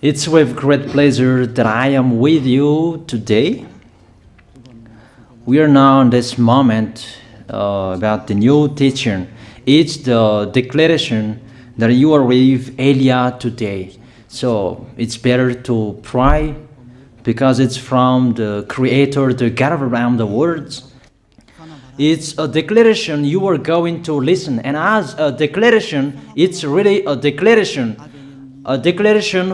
It's with great pleasure that I am with you today. We are now in this moment about the new teaching. It's the declaration that you are with Elia today. So it's better to pray because it's from the Creator, the God of around the words. It's a declaration you are going to listen, and as a declaration, it's really a declaration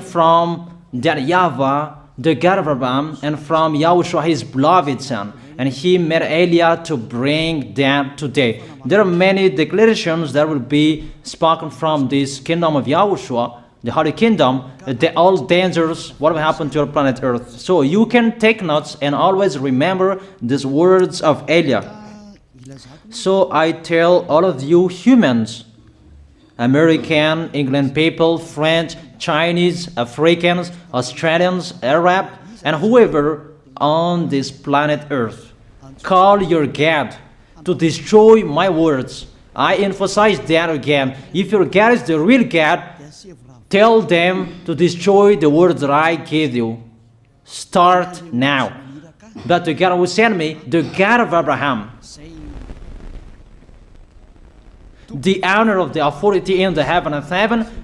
from that YAHVAH, the God of Abraham, and from YAHOSHUAH, his beloved son. And he made Elia to bring them today. There are many declarations that will be spoken from this kingdom of YAHOSHUAH, the Holy Kingdom, all dangers, what will happen to your planet Earth. So you can take notes and always remember these words of Elia. So I tell all of you humans, American, England people, French, Chinese, Africans, Australians, Arab, and whoever on this planet Earth, call your God to destroy my words. I emphasize that again. If your God is the real God, tell them to destroy the words that I give you. Start now. But the God who sent me, the God of Abraham, the honor of the authority in the heaven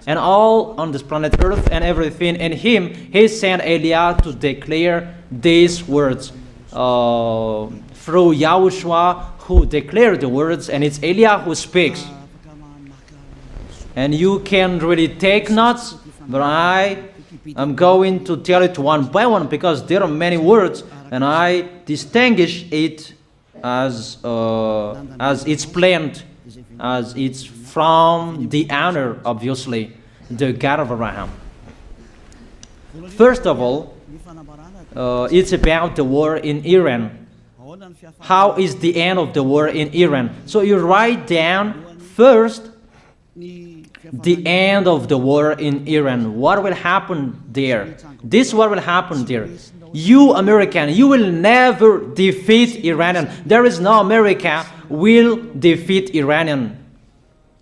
and all on this planet Earth and everything in him, he sent Elia to declare these words through YAHOSHUAH, who declared the words, and it's Elia who speaks. And you can really take notes, but I am going to tell it one by one because there are many words, and I distinguish it as it's planned, as it's from the honor, obviously, the God of Abraham. First of all, it's about the war in Iran. How is the end of the war in Iran? So you write down first the end of the war in Iran. What will happen there? This is what will happen there. You American, you will never defeat Iranian. There is no America will defeat Iranian.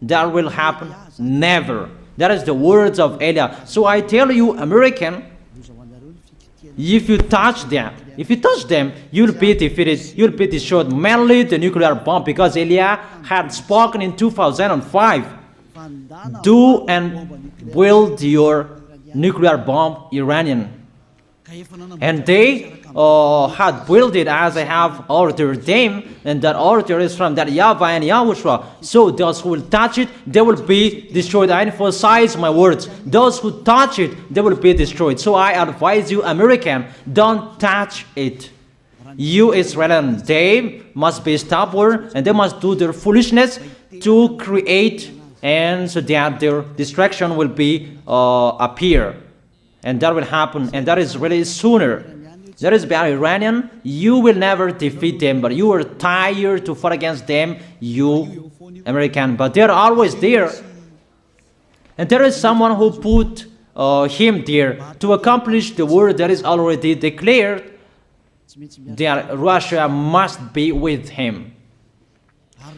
That will happen never. That is the words of Elia. So I tell you, American, if you touch them, you'll be defeated, you'll be destroyed. Mainly the nuclear bomb, because Elia had spoken in 2005. Do and build your nuclear bomb, Iranian. And they had built it as I have ordered them, and that order is from that YAHVAH and YAHOSHUAH. So those who will touch it, they will be destroyed. I emphasize my words. Those who touch it, they will be destroyed. So I advise you, American, don't touch it. You Israelis, they must be stubborn, and they must do their foolishness to create, and so that their destruction will be appear. And that will happen, and that is really sooner. That is about Iranian. You will never defeat them, but you are tired to fight against them, you American. But they're always there. And there is someone who put him there to accomplish the word that is already declared, that Russia must be with him.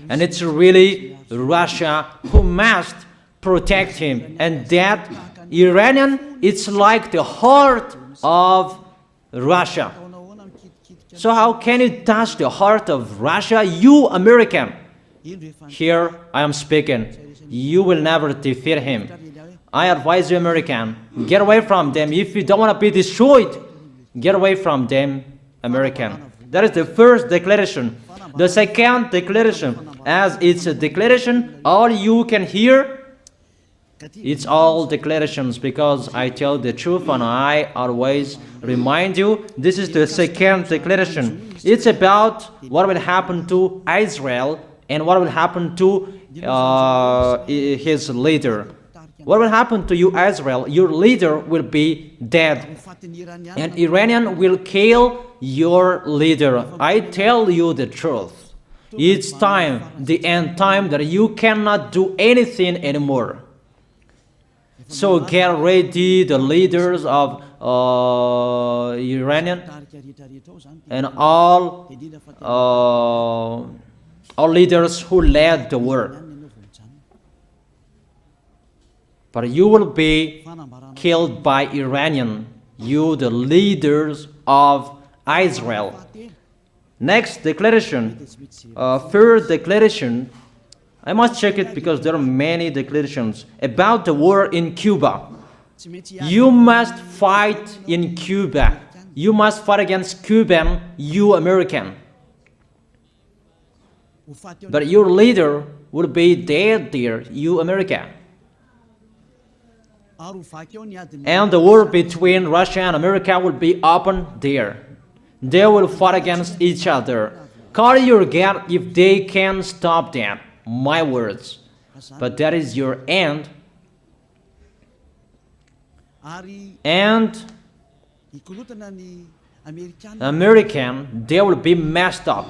And it's really Russia who must protect him. And that Iranian, it's like the heart of Russia. So how can you touch the heart of Russia, you American? Here I am speaking. You will never defeat him. I advise you, American, get away from them. If you don't want to be destroyed, get away from them, American. That is the first declaration. The second declaration, as it's a declaration, all you can hear, it's all declarations, because I tell the truth and I always remind you, this is the second declaration. It's about what will happen to Israel and what will happen to his leader. What will happen to you, Israel? Your leader will be dead, and Iranian will kill your leader. I tell you the truth. It's time, the end time, that you cannot do anything anymore. So get ready, the leaders of Iranian and all leaders who led the war. but you will be killed by Iranian, you the leaders of Israel. Next declaration, third declaration, I must check it because there are many declarations about the war in Cuba. You must fight in Cuba. You must fight against Cuban, you American. But your leader will be dead there, you America. And the war between Russia and America will be open there. They will fight against each other. Call your God if they can stop that. My words. But that is your end. And American, they will be messed up.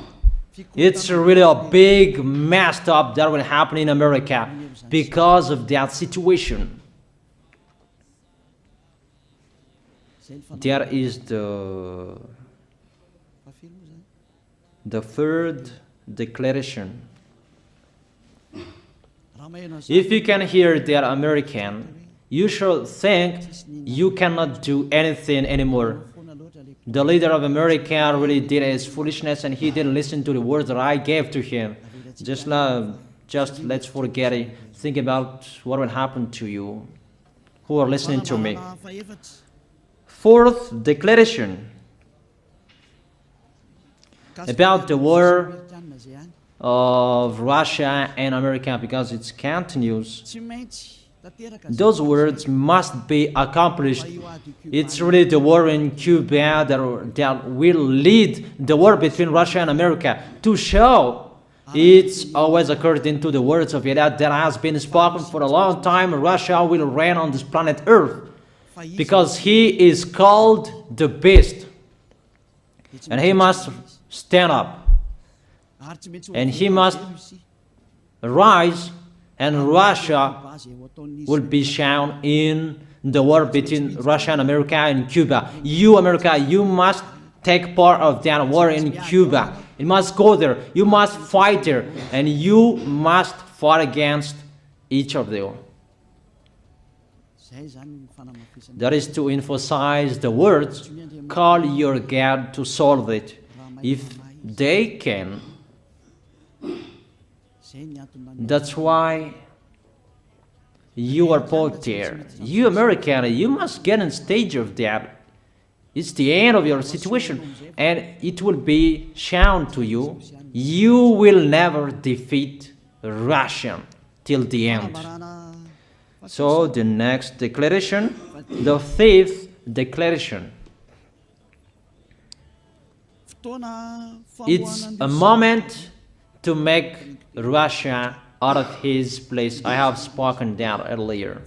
It's really a big messed up that will happen in America because of that situation. There is the third declaration. If you can hear that American, you should think you cannot do anything anymore. The leader of America really did his foolishness and he didn't listen to the words that I gave to him. Just let's forget it. Think about what will happen to you who are listening to me. Fourth declaration about the war of Russia and America, because it continues. Those words must be accomplished. It's really the war in Cuba that will lead the war between Russia and America to show it's always according to the words of YAH that has been spoken for a long time. Russia will reign on this planet Earth because he is called the beast and he must stand up and he must rise, and Russia will be shown in the war between Russia and America and Cuba. You, America, you must take part of that war in Cuba. You must go there. You must fight there. And you must fight against each of them. That is to emphasize the words, call your God to solve it. If they can, that's why you are put there. You American, you must get in stage of that. It's the end of your situation, and it will be shown to you. You will never defeat Russia till the end. So the next declaration, the fifth declaration. It's a moment to make Russia out of his place. I have spoken that earlier.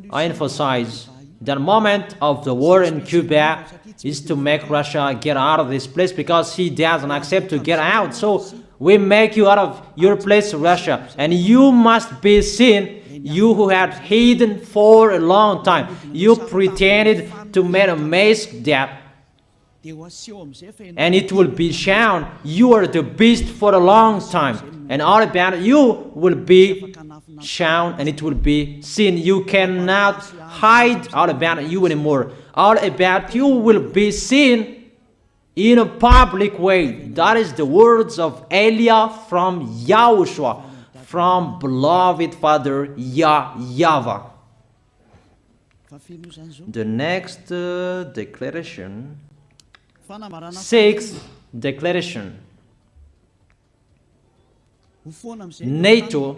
I emphasize the moment of the war in Cuba is to make Russia get out of this place because he doesn't accept to get out. So we make you out of your place, Russia, and you must be seen, you who had hidden for a long time. You pretended to make a mask that, and it will be shown you are the beast for a long time, and all about you will be shown and it will be seen. You cannot hide all about you anymore. All about you will be seen in a public way. That is the words of Elia from YAHOSHUAH, from beloved Father YAHVAH. The next declaration, sixth declaration. NATO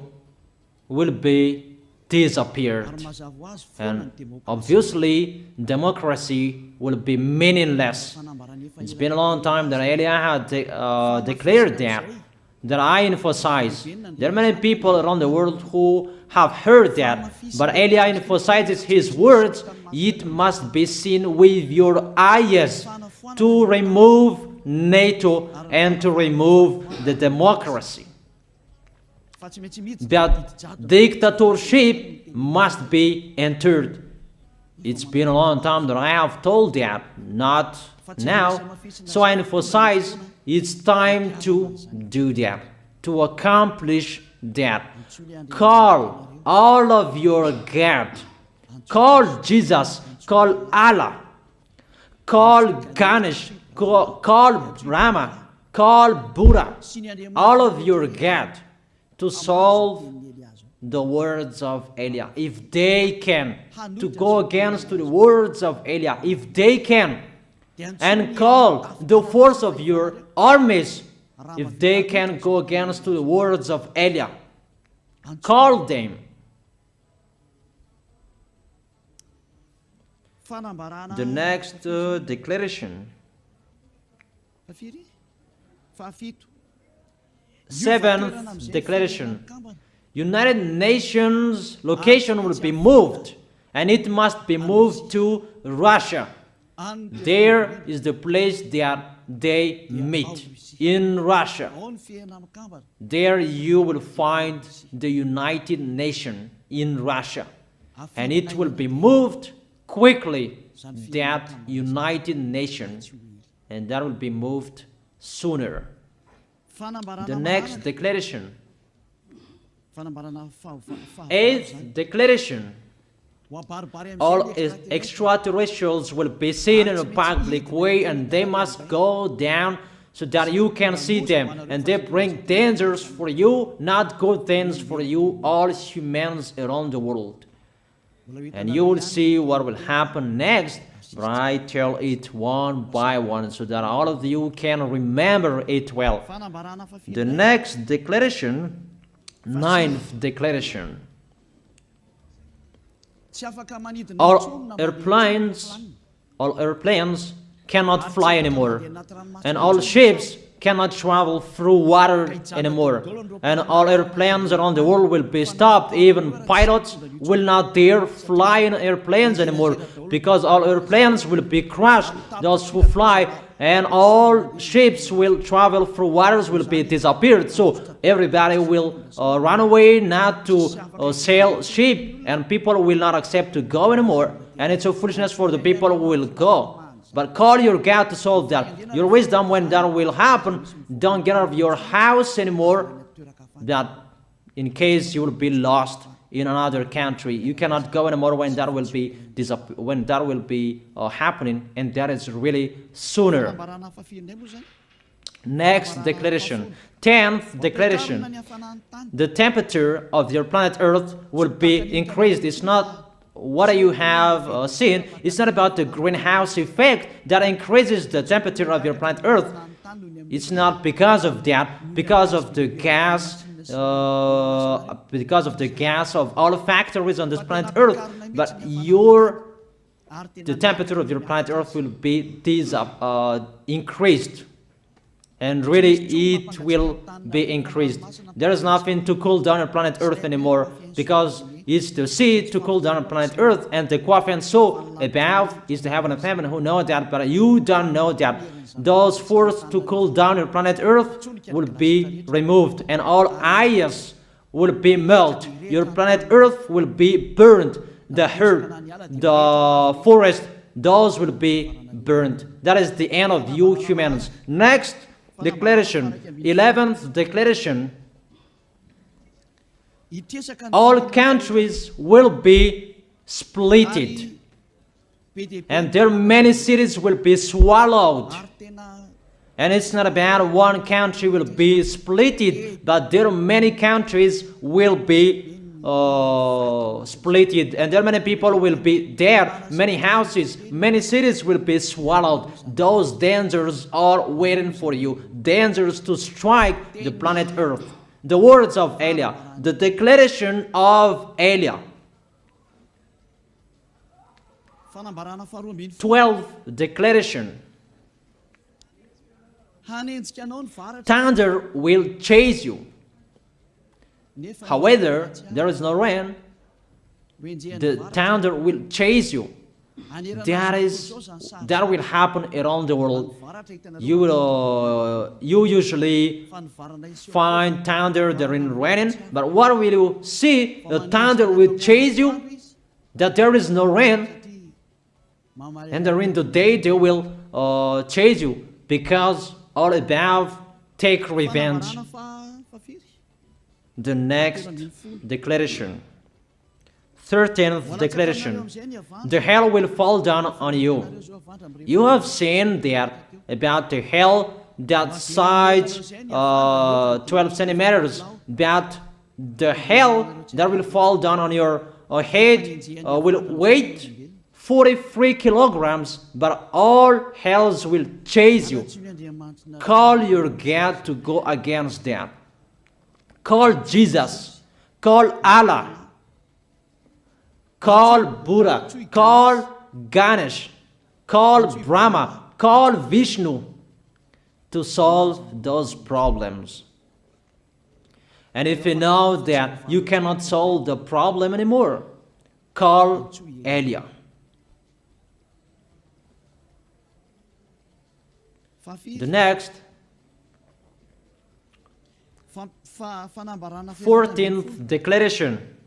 will be disappeared, and obviously democracy will be meaningless. It's been a long time that Elia had declared that I emphasize. There are many people around the world who have heard that, but Elia emphasizes his words. It must be seen with your eyes to remove NATO and to remove the democracy. That dictatorship must be entered. It's been a long time that I have told that, not now. So I emphasize it's time to do that, to accomplish that. Call all of your God. Call Jesus, call Allah, call Ganesh, call Brahma, call Buddha, all of your God, to solve the words of Eliah. If they can, to go against the words of Eliah, if they can, and call the force of your armies, if they can go against the words of Eliah, call them. The next declaration. Seventh declaration. United Nations location will be moved, and it must be moved to Russia. There is the place that they meet, in Russia. There you will find the United Nations in Russia, and it will be moved quickly, that United Nations, and that will be moved sooner. The next declaration. Eighth declaration. All extraterrestrials will be seen in a public way, and they must go down so that you can see them, and they bring dangers for you, not good things for you, all humans around the world. And you will see what will happen next, but I tell it one by one so that all of you can remember it well. The next declaration, ninth declaration. All airplanes cannot fly anymore, and all ships cannot travel through water anymore, and all airplanes around the world will be stopped. Even pilots will not dare fly in airplanes anymore, because all airplanes will be crashed, those who fly, and all ships will travel through waters will be disappeared. So everybody will run away not to sail ship, and people will not accept to go anymore, and it's a foolishness for the people who will go. But call your God to solve that. Your wisdom when that will happen. Don't get out of your house anymore, that in case you will be lost in another country. You cannot go anymore when that will be happening, and that is really sooner. Next declaration. 10th declaration. The temperature of your planet Earth will be increased. It's not what you have seen. It's not about the greenhouse effect that increases the temperature of your planet Earth. It's not because of that, because of the gas, of all factories on this planet Earth. But the temperature of your planet Earth will be increased, and really it will be increased. There is nothing to cool down your planet Earth anymore, because it's the sea to cool down on planet Earth, and the Qaf and so above is the heaven of heaven, who know that, but you don't know that. Those forces to cool down your planet Earth will be removed, and all ice will be melted. Your planet Earth will be burned. The earth, the forest, those will be burned. That is the end of you humans. Next declaration, 11th declaration. All countries will be splitted, and their many cities will be swallowed. And it's not about one country will be splitted, but there are many countries will be splitted, and there many people will be there, many houses, many cities will be swallowed. Those dangers are waiting for you, dangers to strike the planet Earth. The words of Eliah, the declaration of Eliah. 12th declaration. Thunder will chase you. However, there is no rain. The thunder will chase you. That will happen around the world. You usually find thunder during raining, but what will you see? The thunder will chase you, that there is no rain, and during the day they will chase you, because all above take revenge. The next declaration. 13th declaration. The hell will fall down on you. You have seen that about the hell that size 12 centimeters, but the hell that will fall down on your head will weigh 43 kilograms, but all hells will chase you. Call your God to go against that. Call Jesus. Call Allah. Call Buddha. Call Ganesh. Call Brahma. Call Vishnu to solve those problems. And if you know that you cannot solve the problem anymore, call YAH. The next, 14th declaration.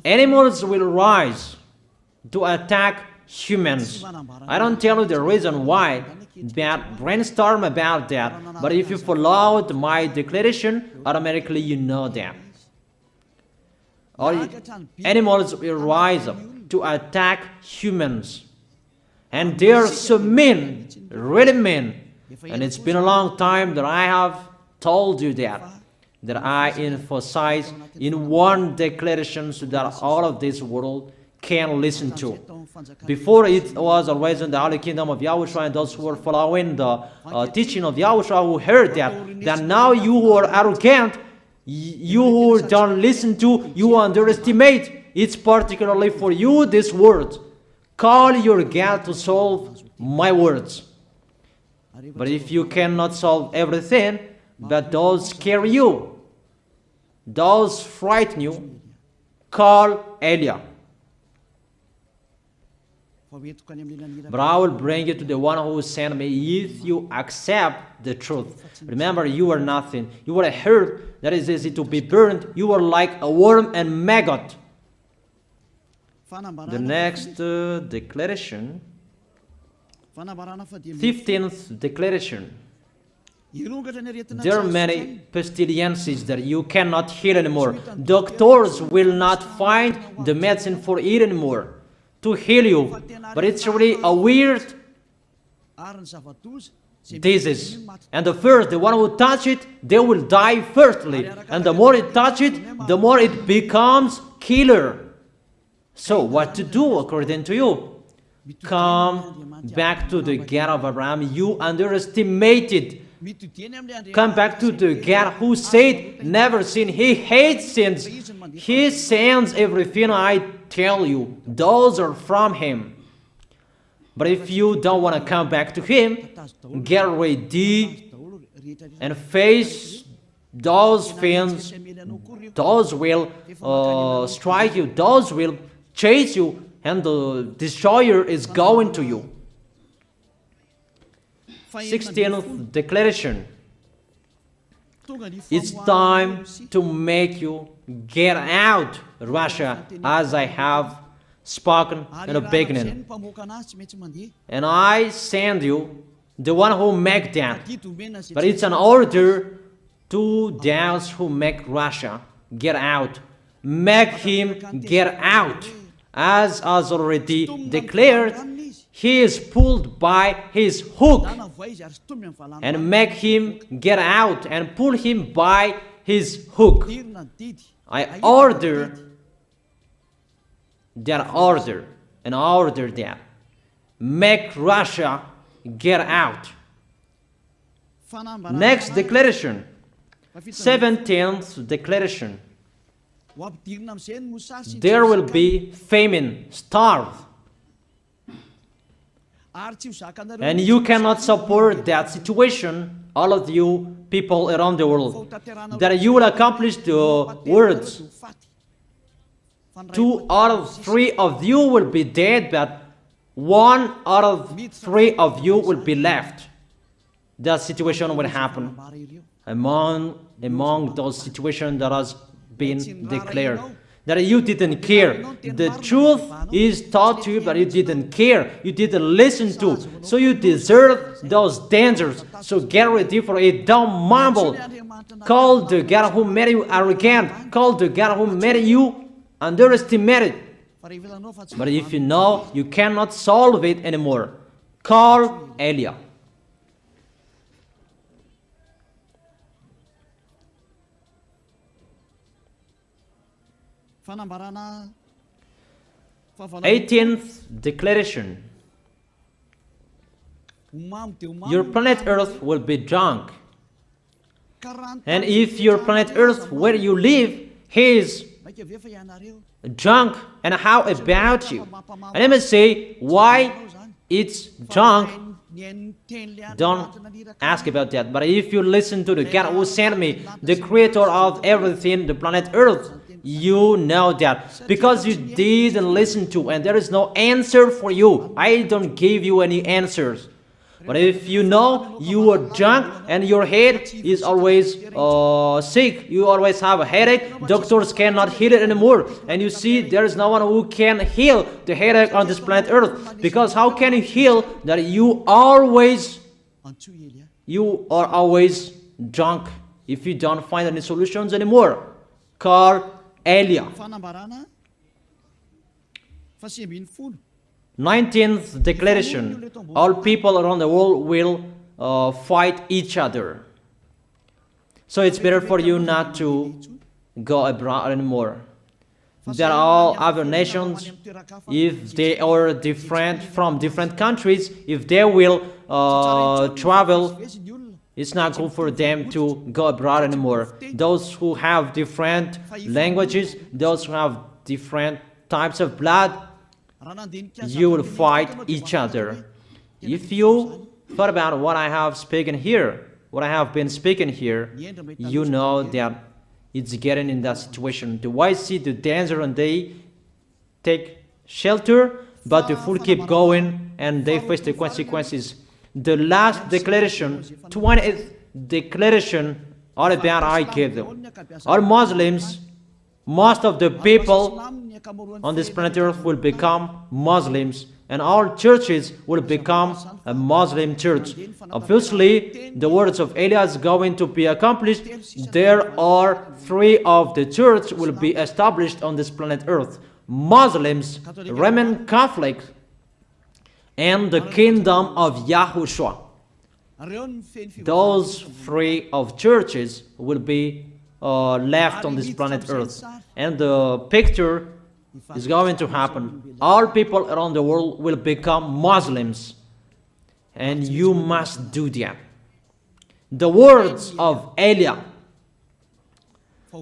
Animals will rise to attack humans. I don't tell you the reason why, but brainstorm about that. But if you followed my declaration, automatically you know that. All animals will rise up to attack humans. And they are so mean, really mean. And it's been a long time that I have told you that I emphasize in one declaration so that all of this world can listen to. Before it was always in the Holy Kingdom of YAHOSHUAH, and those who were following the teaching of YAHOSHUAH who heard that now you who are arrogant, you who don't listen to, you underestimate. It's particularly for you, this word. Call your God to solve my words. But if you cannot solve everything, but those scare you, those frighten you, call YAH. But I will bring you to the one who sent me if you accept the truth. Remember, you are nothing. You are a herb that is easy to be burned. You are like a worm and maggot. The next declaration, 15th declaration. There are many pestilences that you cannot heal anymore. Doctors will not find the medicine for it anymore to heal you. But it's really a weird disease. And the one who touch it, they will die firstly. And the more it touch it, the more it becomes killer. So what to do according to you? Come back to the God of Abraham. You underestimated. Come back to the God who said, never sin. He hates sins. He sends everything I tell you. Those are from Him. But if you don't want to come back to Him, get ready and face those things. Those will strike you. Those will chase you. And the destroyer is going to you. 16th declaration. It's time to make you get out, Russia, as I have spoken in the beginning. And I send you the one who make that. But it's an order to those who make Russia get out. Make him get out. As already declared, he is pulled by his hook, and make him get out and pull him by his hook. I order that order and order that. Make Russia get out. Next declaration, 17th declaration. There will be famine, starve. And you cannot support that situation, all of you people around the world, that you will accomplish the words. 2 out of 3 of you will be dead, but 1 out of 3 of you will be left. That situation will happen among those situations that has been declared. That you didn't care. The truth is taught to you, but you didn't care. You didn't listen to. So you deserve those dangers. So get ready for it. Don't mumble. Call the God who made you arrogant. Call the God who made you underestimate it. But if you know you cannot solve it anymore, call YAH. Eighteenth declaration. Your planet Earth will be drunk. And if your planet Earth where you live is drunk, and how about you? And let me say why it's drunk. Don't ask about that. But if you listen to the God who sent me, the creator of everything, the planet Earth, you know that. Because you didn't listen to, and there is no answer for you. I don't give you any answers. But if you know you are drunk and your head is always sick, you always have a headache, doctors cannot heal it anymore. And you see there is no one who can heal the headache on this planet Earth. Because how can you heal that you are always drunk if you don't find any solutions anymore? Call YAH. 19th declaration. All people around the world will fight each other. So it's better for you not to go abroad anymore. There are all other nations, if they are different from different countries, if they will travel, it's not good for them to go abroad anymore. Those who have different languages, those who have different types of blood, you will fight each other. If you thought about what I have spoken here, what I have been speaking here, you know that it's getting in that situation. The wise see the danger and they take shelter, but the fool keep going and they face the consequences. The last declaration, 20th declaration, all about I give them. All Muslims, most of the people on this planet Earth will become Muslims, and all churches will become a Muslim church. Obviously, the words of YAH is going to be accomplished. There are 3 of the church will be established on this planet Earth: Muslims, Roman Catholics, and the kingdom of YAHOSHUAH. Those 3 of churches will be left on this planet Earth, and the picture is going to happen. All people around the world will become Muslims, and you must do that. The words of YAH,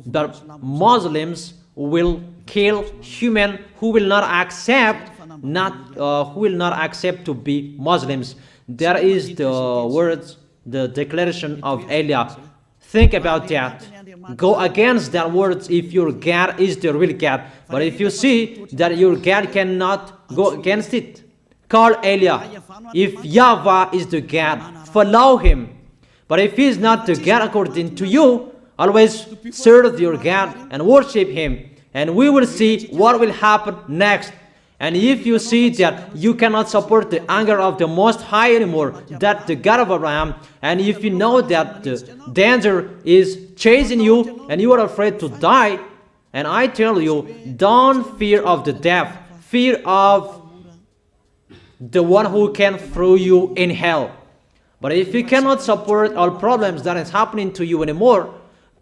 that Muslims will kill human who will not accept to be Muslims. That is the words, the declaration of YAH. Think about that. Go against that words if your God is the real God. But if you see that your God cannot go against it, call YAH. If YAHVAH is the God, follow him. But if he is not the God according to you, always serve your God and worship him. And we will see what will happen next. And if you see that you cannot support the anger of the Most High anymore, that the God of Abraham, and if you know that the danger is chasing you and you are afraid to die, and I tell you, don't fear of the death, fear of the one who can throw you in hell. But if you cannot support all problems that is happening to you anymore,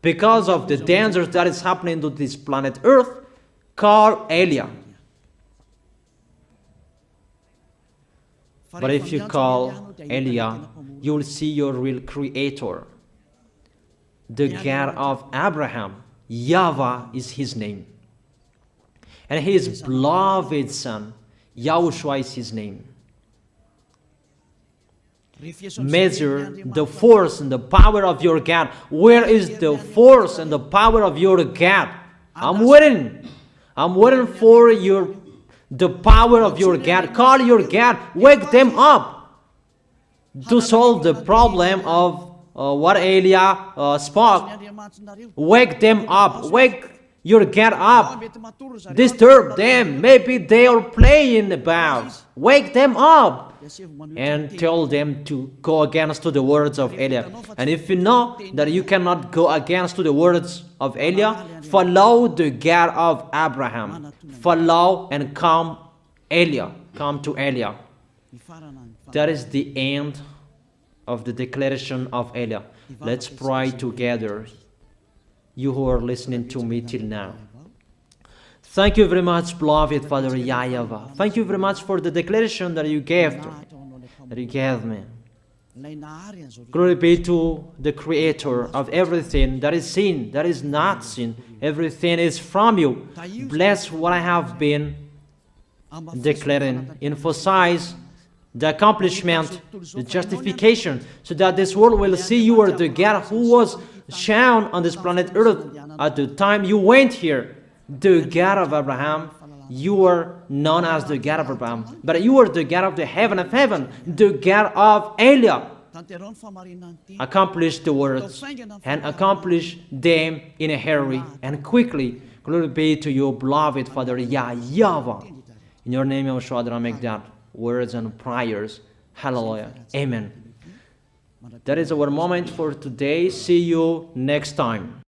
because of the dangers that is happening to this planet Earth, call YAH. But if you call YAH, you will see your real creator, the God of Abraham. YAHVAH is his name. And his beloved son, YAHOSHUAH is his name. Measure the force and the power of your God. Where is the force and the power of your God? I'm waiting. I'm waiting for the power of your God. Call your God. Wake them up to solve the problem of what YAH spoke. Wake them up. Wake your God up. Disturb them. Maybe they are playing about. Wake them up. and tell them to go against to the words of Eliah. And if you know that you cannot go against to the words of Eliah, follow the God of Abraham. Follow and come to Eliah. That is the end of the declaration of Eliah. Let's pray together, you who are listening to me till now. Thank you very much, beloved Father YAHVAH. Thank you very much for the declaration that you gave me. Glory be to the Creator of everything that is seen, that is not seen. Everything is from you. Bless what I have been declaring. Emphasize the accomplishment, the justification, so that this world will see you are the God who was shown on this planet Earth at the time you went here. The God of Abraham, you are known as the God of Abraham, but you are the God of the heaven of heaven, the God of Eliah. Accomplish the words and accomplish them in a hurry and quickly. Glory be to you, beloved Father YAHVAH. In your name, YAHOSHUAH, I make that words and prayers. Hallelujah. Amen. That is our moment for today. See you next time.